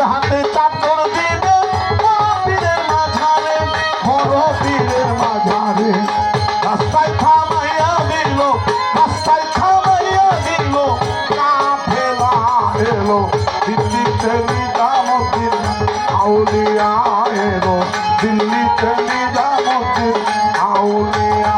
হাতে চাদর দিবে পীরের মাঝারে বড় পীরের মাঝারে রাস্তায় থামাইয়া দিল রাস্তায় থামাইয়া দিল কাফেলা এলো দিল্লিতে নিজামুদ্দিন আউলিয়া এলো দিল্লিতে নিজামুদ্দিন আউলিয়া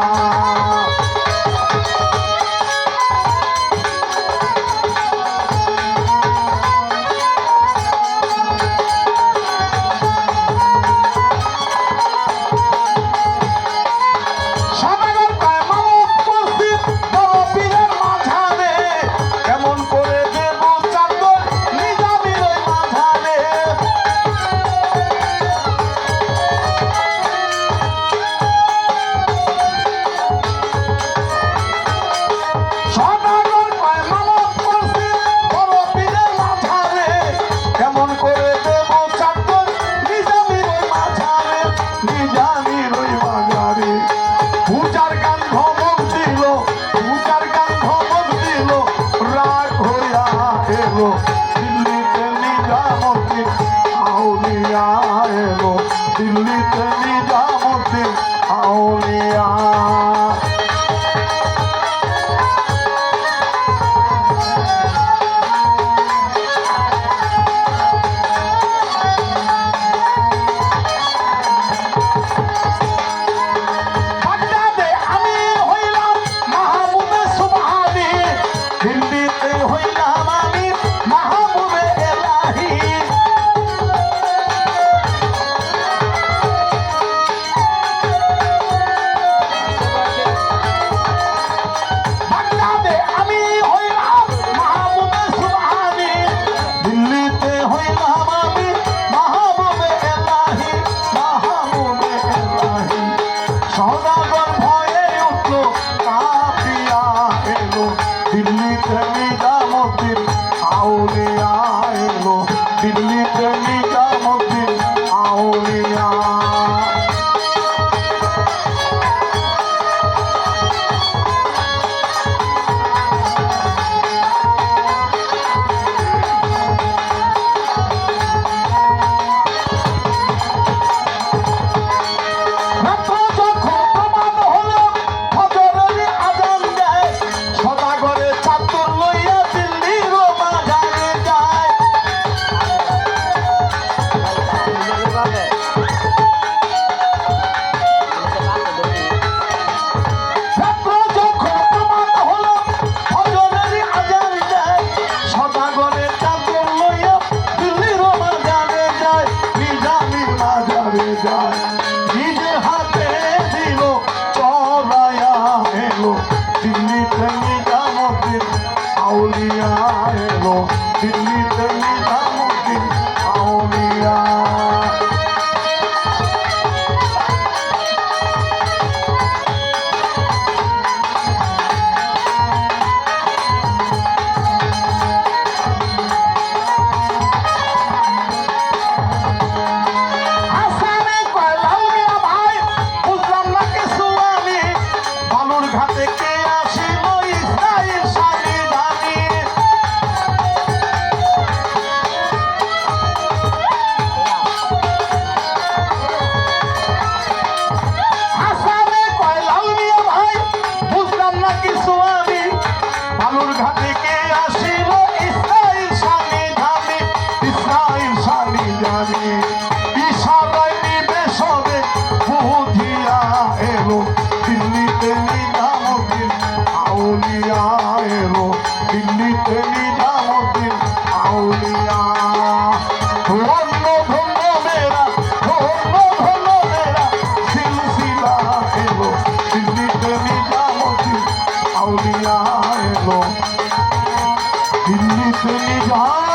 দিল্লিতে নিজামুদ্দিন আউলিয়া এলো দিল্লিতে নিজামুদ্দিন আউলিয়া সদাগর ভয়ে উঠলো কাঁপিয়া এলো দিল্লিতে নিজামুদ্দিন আউলিয়া এলো দিল্লিতে নিজামুদ্দিন আউলিয়া নিজের হাতে দিল চলায়া এলো দিল্লিতে নিজামুদ্দিন আউলিয়া এলো দিল্লিতে নিজামুদ্দিন আউলিয়া ইশারায় নিবেশনে বুঝিয়া এলো দিল্লিতে নিজামুদ্দিন আউলিয়া এলো দিল্লিতে নিজামুদ্দিন আউলিয়া ধন্য ধন্য মেরা সিলসিলা এলো দিল্লিতে নিজামুদ্দিন আউলিয়া এলো দিল্লিতে নিজাম